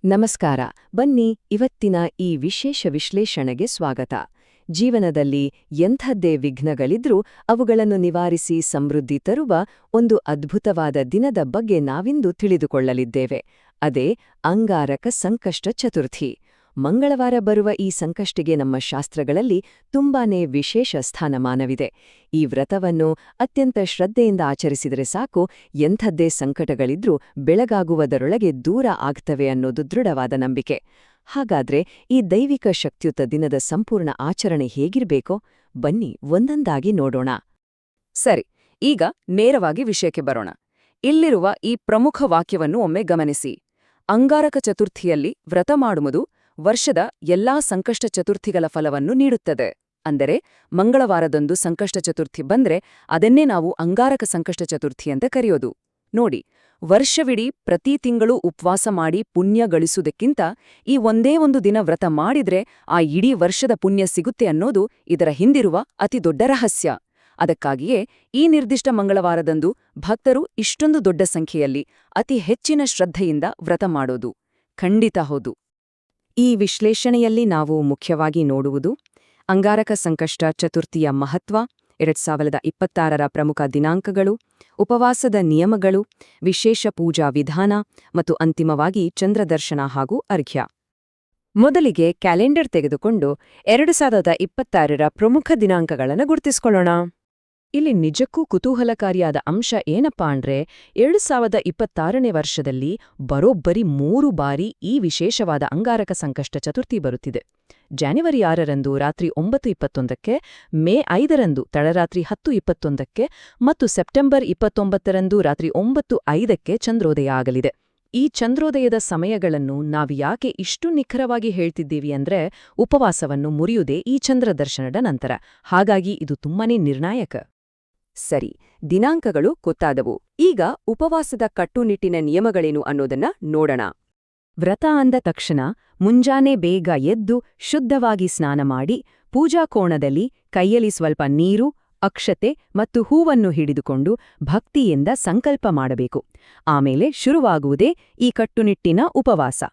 ನಮಸ್ಕಾರ. ಬನ್ನಿ ಇವತ್ತಿನ ಈ ವಿಶೇಷ ವಿಶ್ಲೇಷಣೆಗೆ ಸ್ವಾಗತ. ಜೀವನದಲ್ಲಿ ಎಂಥದ್ದೇ ವಿಘ್ನಗಳಿದ್ರೂ ಅವುಗಳನ್ನು ನಿವಾರಿಸಿ ಸಮೃದ್ಧಿ ತರುವ ಒಂದು ಅದ್ಭುತವಾದ ದಿನದ ಬಗ್ಗೆ ನಾವಿಂದು ತಿಳಿದುಕೊಳ್ಳಲಿದ್ದೇವೆ. ಅದೇ ಅಂಗಾರಕ ಸಂಕಷ್ಟ ಚತುರ್ಥಿ. ಮಂಗಳವಾರ ಬರುವ ಈ ಸಂಕಷ್ಟಿಗೆ ನಮ್ಮ ಶಾಸ್ತ್ರಗಳಲ್ಲಿ ತುಂಬಾನೇ ವಿಶೇಷ ಸ್ಥಾನಮಾನವಿದೆ. ಈ ವ್ರತವನ್ನು ಅತ್ಯಂತ ಶ್ರದ್ಧೆಯಿಂದ ಆಚರಿಸಿದರೆ ಸಾಕು, ಎಂಥದ್ದೇ ಸಂಕಟಗಳಿದ್ರೂ ಬೆಳಗಾಗುವುದರೊಳಗೆ ದೂರ ಆಗ್ತವೆ ಅನ್ನೋದು ದೃಢವಾದ ನಂಬಿಕೆ. ಹಾಗಾದ್ರೆ ಈ ದೈವಿಕ ಶಕ್ತಿಯುತ ದಿನದ ಸಂಪೂರ್ಣ ಆಚರಣೆ ಹೇಗಿರ್ಬೇಕೋ ಬನ್ನಿ ಒಂದೊಂದಾಗಿ ನೋಡೋಣ. ಸರಿ, ಈಗ ನೇರವಾಗಿ ವಿಷಯಕ್ಕೆ ಬರೋಣ. ಇಲ್ಲಿರುವ ಈ ಪ್ರಮುಖ ವಾಕ್ಯವನ್ನು ಒಮ್ಮೆ ಗಮನಿಸಿ. ಅಂಗಾರಕ ಚತುರ್ಥಿಯಲ್ಲಿ ವ್ರತ ಮಾಡುವುದು ವರ್ಷದ ಎಲ್ಲಾ ಸಂಕಷ್ಟ ಚತುರ್ಥಿಗಳ ಫಲವನ್ನು ನೀಡುತ್ತದೆ. ಅಂದರೆ ಮಂಗಳವಾರದಂದು ಸಂಕಷ್ಟ ಚತುರ್ಥಿ ಬಂದ್ರೆ ಅದನ್ನೇ ನಾವು ಅಂಗಾರಕ ಸಂಕಷ್ಟ ಚತುರ್ಥಿ ಅಂತ ಕರೆಯೋದು. ನೋಡಿ, ವರ್ಷವಿಡೀ ಪ್ರತಿ ತಿಂಗಳು ಉಪವಾಸ ಮಾಡಿ ಪುಣ್ಯ ಗಳಿಸುವುದಕ್ಕಿಂತ ಈ ಒಂದೇ ಒಂದು ದಿನ ವ್ರತ ಮಾಡಿದ್ರೆ ಆ ಇಡೀ ವರ್ಷದ ಪುಣ್ಯ ಸಿಗುತ್ತೆ ಅನ್ನೋದು ಇದರ ಹಿಂದಿರುವ ಅತಿದೊಡ್ಡ ರಹಸ್ಯ. ಅದಕ್ಕಾಗಿಯೇ ಈ ನಿರ್ದಿಷ್ಟ ಮಂಗಳವಾರದಂದು ಭಕ್ತರು ಇಷ್ಟೊಂದು ದೊಡ್ಡ ಸಂಖ್ಯೆಯಲ್ಲಿ ಅತಿ ಹೆಚ್ಚಿನ ಶ್ರದ್ಧೆಯಿಂದ ವ್ರತ ಮಾಡೋದು ಖಂಡಿತ ಹೌದು. ಈ ವಿಶ್ಲೇಷಣೆಯಲ್ಲಿ ನಾವು ಮುಖ್ಯವಾಗಿ ನೋಡುವುದು ಅಂಗಾರಕ ಸಂಕಷ್ಟ ಚತುರ್ಥಿಯ ಮಹತ್ವ, 2026ರ ಪ್ರಮುಖ ದಿನಾಂಕಗಳು, ಉಪವಾಸದ ನಿಯಮಗಳು, ವಿಶೇಷ ಪೂಜಾ ವಿಧಾನ ಮತ್ತು ಅಂತಿಮವಾಗಿ ಚಂದ್ರದರ್ಶನ ಹಾಗೂ ಅರ್ಘ್ಯ. ಮೊದಲಿಗೆ ಕ್ಯಾಲೆಂಡರ್ ತೆಗೆದುಕೊಂಡು 2026ರ ಪ್ರಮುಖ ದಿನಾಂಕಗಳನ್ನು ಗುರುತಿಸಿಕೊಳ್ಳೋಣ. ಇಲ್ಲಿ ನಿಜಕ್ಕೂ ಕುತೂಹಲಕಾರಿಯಾದ ಅಂಶ ಏನಪ್ಪಾ ಅಂದ್ರೆ 2026ನೇ ವರ್ಷದಲ್ಲಿ ಬರೋಬ್ಬರಿ 3 ಬಾರಿ ಈ ವಿಶೇಷವಾದ ಅಂಗಾರಕ ಸಂಕಷ್ಟ ಚತುರ್ಥಿ ಬರುತ್ತಿದೆ. ಜನವರಿ 6ರಂದು ರಾತ್ರಿ 9:21ಕ್ಕೆ, ಮೇ 5ರಂದು ತಡರಾತ್ರಿ 10:21ಕ್ಕೆ ಮತ್ತು ಸೆಪ್ಟೆಂಬರ್ 29ರಂದು ರಾತ್ರಿ 9:05ಕ್ಕೆ ಚಂದ್ರೋದಯ ಆಗಲಿದೆ. ಈ ಚಂದ್ರೋದಯದ ಸಮಯಗಳನ್ನು ನಾವ್ಯಾಕೆ ಇಷ್ಟು ನಿಖರವಾಗಿ ಹೇಳ್ತಿದ್ದೀವಿ ಅಂದ್ರೆ ಉಪವಾಸವನ್ನು ಮುರಿಯುವುದೇ ಈ ಚಂದ್ರದರ್ಶನದ ನಂತರ. ಹಾಗಾಗಿ ಇದು ತುಂಬಾನೇ ನಿರ್ಣಾಯಕ. ಸರಿ, ದಿನಾಂಕಗಳು ಗೊತ್ತಾದವು. ಈಗ ಉಪವಾಸದ ಕಟ್ಟುನಿಟ್ಟಿನ ನಿಯಮಗಳೇನು ಅನ್ನೋದನ್ನ ನೋಡೋಣ. ವ್ರತ ಅಂದ ತಕ್ಷಣ ಮುಂಜಾನೆ ಬೇಗ ಎದ್ದು ಶುದ್ಧವಾಗಿ ಸ್ನಾನ ಮಾಡಿ ಪೂಜಾ ಕೋಣದಲ್ಲಿ ಕೈಯಲ್ಲಿ ಸ್ವಲ್ಪ ನೀರು, ಅಕ್ಷತೆ ಮತ್ತು ಹೂವನ್ನು ಹಿಡಿದುಕೊಂಡು ಭಕ್ತಿಯಿಂದ ಸಂಕಲ್ಪ ಮಾಡಬೇಕು. ಆಮೇಲೆ ಶುರುವಾಗುವುದೇ ಈ ಕಟ್ಟುನಿಟ್ಟಿನ ಉಪವಾಸ.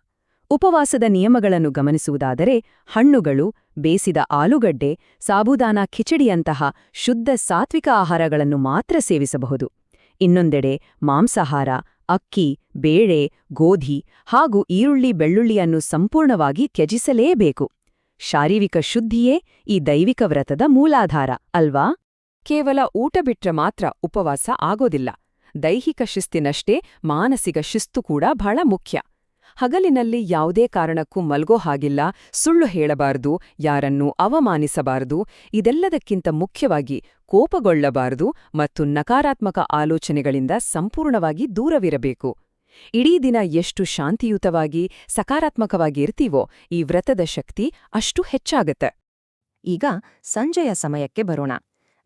ಉಪವಾಸದ ನಿಯಮಗಳನ್ನು ಗಮನಿಸುವುದಾದರೆ ಹಣ್ಣುಗಳು, ಬೇಸಿದ ಆಲೂಗಡ್ಡೆ, ಸಾಬೂದಾನ ಖಿಚಡಿಯಂತಹ ಶುದ್ಧ ಸಾತ್ವಿಕ ಆಹಾರಗಳನ್ನು ಮಾತ್ರ ಸೇವಿಸಬಹುದು. ಇನ್ನೊಂದೆಡೆ ಮಾಂಸಾಹಾರ, ಅಕ್ಕಿ, ಬೇಳೆ, ಗೋಧಿ ಹಾಗೂ ಈರುಳ್ಳಿ ಬೆಳ್ಳುಳ್ಳಿಯನ್ನು ಸಂಪೂರ್ಣವಾಗಿ ತ್ಯಜಿಸಲೇಬೇಕು. ಶಾರೀರಿಕ ಶುದ್ಧಿಯೇ ಈ ದೈವಿಕ ವ್ರತದ ಮೂಲಾಧಾರ ಅಲ್ವಾ? ಕೇವಲ ಊಟ ಬಿಟ್ರೆ ಮಾತ್ರ ಉಪವಾಸ ಆಗೋದಿಲ್ಲ. ದೈಹಿಕ ಶಿಸ್ತಿನಷ್ಟೇ ಮಾನಸಿಕ ಶಿಸ್ತು ಕೂಡ ಬಹಳ ಮುಖ್ಯ. ಹಗಲಿನಲ್ಲಿ ಯಾವುದೇ ಕಾರಣಕ್ಕೂ ಮಲ್ಗೋ ಹಾಗಿಲ್ಲ, ಸುಳ್ಳು ಹೇಳಬಾರದು, ಯಾರನ್ನೂ ಅವಮಾನಿಸಬಾರದು, ಇದೆಲ್ಲದಕ್ಕಿಂತ ಮುಖ್ಯವಾಗಿ ಕೋಪಗೊಳ್ಳಬಾರದು ಮತ್ತು ನಕಾರಾತ್ಮಕ ಆಲೋಚನೆಗಳಿಂದ ಸಂಪೂರ್ಣವಾಗಿ ದೂರವಿರಬೇಕು. ಇಡೀ ದಿನ ಎಷ್ಟು ಶಾಂತಿಯುತವಾಗಿ ಸಕಾರಾತ್ಮಕವಾಗಿ ಇರ್ತೀವೋ ಈ ವ್ರತದ ಶಕ್ತಿ ಅಷ್ಟು ಹೆಚ್ಚಾಗತ್ತೆ. ಈಗ ಸಂಜೆಯ ಸಮಯಕ್ಕೆ ಬರೋಣ.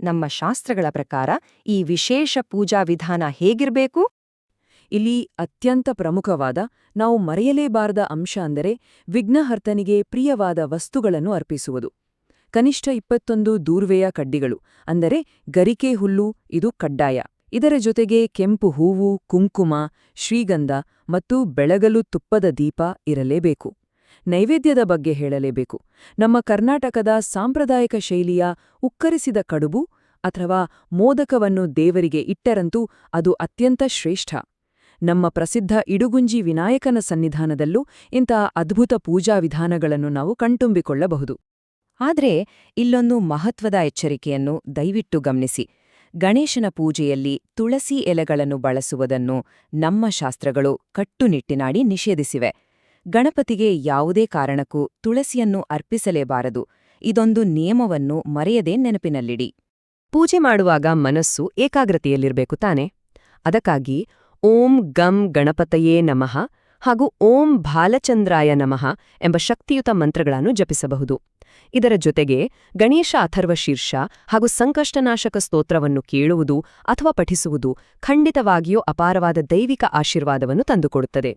ನಮ್ಮ ಶಾಸ್ತ್ರಗಳ ಪ್ರಕಾರ ಈ ವಿಶೇಷ ಪೂಜಾ ವಿಧಾನ ಹೇಗಿರಬೇಕು? ಇಲ್ಲಿ ಅತ್ಯಂತ ಪ್ರಮುಖವಾದ, ನಾವು ಮರೆಯಲೇಬಾರದ ಅಂಶ ಅಂದರೆ ವಿಘ್ನಹರ್ತನಿಗೆ ಪ್ರಿಯವಾದ ವಸ್ತುಗಳನ್ನು ಅರ್ಪಿಸುವುದು. ಕನಿಷ್ಠ 21 ದೂರ್ವೆಯ ಕಡ್ಡಿಗಳು, ಅಂದರೆ ಗರಿಕೆ ಹುಲ್ಲು, ಇದು ಕಡ್ಡಾಯ. ಇದರ ಜೊತೆಗೆ ಕೆಂಪು ಹೂವು, ಕುಂಕುಮ, ಶ್ರೀಗಂಧ ಮತ್ತು ಬೆಳಗಲು ತುಪ್ಪದ ದೀಪ ಇರಲೇಬೇಕು. ನೈವೇದ್ಯದ ಬಗ್ಗೆ ಹೇಳಲೇಬೇಕು. ನಮ್ಮ ಕರ್ನಾಟಕದ ಸಾಂಪ್ರದಾಯಿಕ ಶೈಲಿಯ ಉಕ್ಕರಿಸಿದ ಕಡುಬು ಅಥವಾ ಮೋದಕವನ್ನು ದೇವರಿಗೆ ಇಟ್ಟರಂತೂ ಅದು ಅತ್ಯಂತ ಶ್ರೇಷ್ಠ. ನಮ್ಮ ಪ್ರಸಿದ್ಧ ಇಡುಗುಂಜಿ ವಿನಾಯಕನ ಸನ್ನಿಧಾನದಲ್ಲೂ ಇಂತಹ ಅದ್ಭುತ ಪೂಜಾ ವಿಧಾನಗಳನ್ನು ನಾವು ಕಣ್ತುಂಬಿಕೊಳ್ಳಬಹುದು. ಆದ್ರೆ ಇಲ್ಲೊಂದು ಮಹತ್ವದ ಎಚ್ಚರಿಕೆಯನ್ನು ದಯವಿಟ್ಟು ಗಮನಿಸಿ. ಗಣೇಶನ ಪೂಜೆಯಲ್ಲಿ ತುಳಸಿ ಎಲೆಗಳನ್ನು ಬಳಸುವುದನ್ನು ನಮ್ಮ ಶಾಸ್ತ್ರಗಳು ಕಟ್ಟುನಿಟ್ಟಿನಾಡಿ ನಿಷೇಧಿಸಿವೆ. ಗಣಪತಿಗೆ ಯಾವುದೇ ಕಾರಣಕ್ಕೂ ತುಳಸಿಯನ್ನು ಅರ್ಪಿಸಲೇಬಾರದು. ಇದೊಂದು ನಿಯಮವನ್ನು ಮರೆಯದೇ ನೆನಪಿನಲ್ಲಿಡಿ. ಪೂಜೆ ಮಾಡುವಾಗ ಮನಸ್ಸು ಏಕಾಗ್ರತೆಯಲ್ಲಿರಬೇಕು ತಾನೆ? ಅದಕ್ಕಾಗಿ ಓಂ ಗಂ ಗಣಪತಯೇ ನಮಃ ಹಾಗೂ ಓಂ ಬಾಲಚಂದ್ರಾಯ ನಮಃ ಎಂಬ ಶಕ್ತಿಯುತ ಮಂತ್ರಗಳನ್ನು ಜಪಿಸಬಹುದು. ಇದರ ಜೊತೆಗೆ ಗಣೇಶ ಅಥರ್ವ ಶೀರ್ಷ ಹಾಗೂ ಸಂಕಷ್ಟನಾಶಕ ಸ್ತೋತ್ರವನ್ನು ಕೇಳುವುದು ಅಥವಾ ಪಠಿಸುವುದು ಖಂಡಿತವಾಗಿಯೂ ಅಪಾರವಾದ ದೈವಿಕ ಆಶೀರ್ವಾದವನ್ನು ತಂದುಕೊಡುತ್ತದೆ.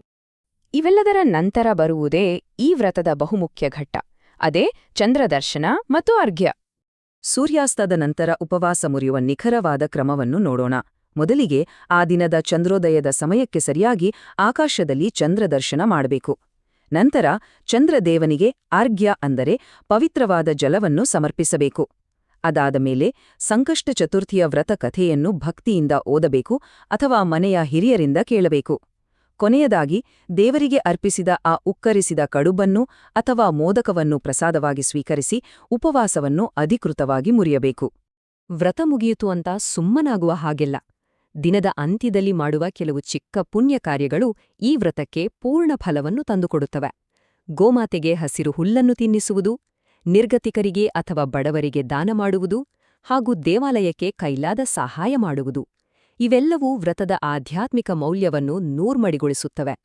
ಇವೆಲ್ಲದರ ನಂತರ ಬರುವುದೇ ಈ ವ್ರತದ ಬಹುಮುಖ್ಯ ಘಟ್ಟ, ಅದೇ ಚಂದ್ರದರ್ಶನ ಮತ್ತು ಅರ್ಘ್ಯ. ಸೂರ್ಯಾಸ್ತದ ನಂತರ ಉಪವಾಸ ಮುರಿಯುವ ನಿಖರವಾದ ಕ್ರಮವನ್ನು ನೋಡೋಣ. ಮೊದಲಿಗೆ ಆ ದಿನದ ಚಂದ್ರೋದಯದ ಸಮಯಕ್ಕೆ ಸರಿಯಾಗಿ ಆಕಾಶದಲ್ಲಿ ಚಂದ್ರದರ್ಶನ ಮಾಡಬೇಕು. ನಂತರ ಚಂದ್ರದೇವನಿಗೆ ಅರ್ಘ್ಯ ಅಂದರೆ ಪವಿತ್ರವಾದ ಜಲವನ್ನು ಸಮರ್ಪಿಸಬೇಕು. ಅದಾದ ಮೇಲೆ ಸಂಕಷ್ಟ ಚತುರ್ಥಿಯ ವ್ರತ ಕಥೆಯನ್ನು ಭಕ್ತಿಯಿಂದ ಓದಬೇಕು ಅಥವಾ ಮನೆಯ ಹಿರಿಯರಿಂದ ಕೇಳಬೇಕು. ಕೊನೆಯದಾಗಿ ದೇವರಿಗೆ ಅರ್ಪಿಸಿದ ಆ ಉಕ್ಕರಿಸಿದ ಕಡುಬನ್ನು ಅಥವಾ ಮೋದಕವನ್ನು ಪ್ರಸಾದವಾಗಿ ಸ್ವೀಕರಿಸಿ ಉಪವಾಸವನ್ನು ಅಧಿಕೃತವಾಗಿ ಮುರಿಯಬೇಕು. ವ್ರತ ಮುಗಿಯಿತು ಅಂತ ಸುಮ್ಮನಾಗುವ ಹಾಗಿಲ್ಲ. ದಿನದ ಅಂತ್ಯದಲ್ಲಿ ಮಾಡುವ ಕೆಲವು ಚಿಕ್ಕ ಪುಣ್ಯ ಕಾರ್ಯಗಳು ಈ ವ್ರತಕ್ಕೆ ಪೂರ್ಣ ಫಲವನ್ನು ತಂದುಕೊಡುತ್ತವೆ. ಗೋಮಾತೆಗೆ ಹಸಿರು ಹುಲ್ಲನ್ನು ತಿನ್ನಿಸುವುದು, ನಿರ್ಗತಿಕರಿಗೆ ಅಥವಾ ಬಡವರಿಗೆ ದಾನ ಮಾಡುವುದು, ಹಾಗೂ ದೇವಾಲಯಕ್ಕೆ ಕೈಲಾದ ಸಹಾಯ ಮಾಡುವುದು ಇವೆಲ್ಲವೂ ವ್ರತದ ಆಧ್ಯಾತ್ಮಿಕ ಮೌಲ್ಯವನ್ನು ನೂರ್ಮಡಿಗೊಳಿಸುತ್ತವೆ.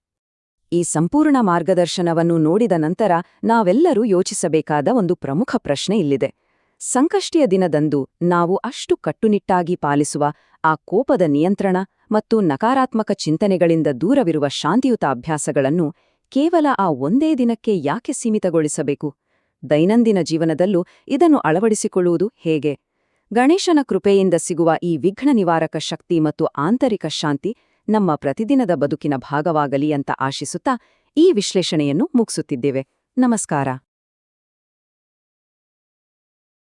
ಈ ಸಂಪೂರ್ಣ ಮಾರ್ಗದರ್ಶನವನ್ನು ನೋಡಿದ ನಂತರ ನಾವೆಲ್ಲರೂ ಯೋಚಿಸಬೇಕಾದ ಒಂದು ಪ್ರಮುಖ ಪ್ರಶ್ನೆ ಇಲ್ಲಿದೆ. ಸಂಕಷ್ಟಿಯ ದಿನದಂದು ನಾವು ಅಷ್ಟು ಕಟ್ಟುನಿಟ್ಟಾಗಿ ಪಾಲಿಸುವ ಆ ಕೋಪದ ನಿಯಂತ್ರಣ ಮತ್ತು ನಕಾರಾತ್ಮಕ ಚಿಂತನೆಗಳಿಂದ ದೂರವಿರುವ ಶಾಂತಿಯುತ ಅಭ್ಯಾಸಗಳನ್ನು ಕೇವಲ ಆ ಒಂದೇ ದಿನಕ್ಕೆ ಯಾಕೆ ಸೀಮಿತಗೊಳಿಸಬೇಕು? ದೈನಂದಿನ ಜೀವನದಲ್ಲೂ ಇದನ್ನು ಅಳವಡಿಸಿಕೊಳ್ಳುವುದು ಹೇಗೆ? ಗಣೇಶನ ಕೃಪೆಯಿಂದ ಸಿಗುವ ಈ ವಿಘ್ನ ನಿವಾರಕ ಶಕ್ತಿ ಮತ್ತು ಆಂತರಿಕ ಶಾಂತಿ ನಮ್ಮ ಪ್ರತಿದಿನದ ಬದುಕಿನ ಭಾಗವಾಗಲಿ ಅಂತ ಆಶಿಸುತ್ತಾ ಈ ವಿಶ್ಲೇಷಣೆಯನ್ನು ಮುಗಿಸುತ್ತಿದ್ದೇವೆ. ನಮಸ್ಕಾರ.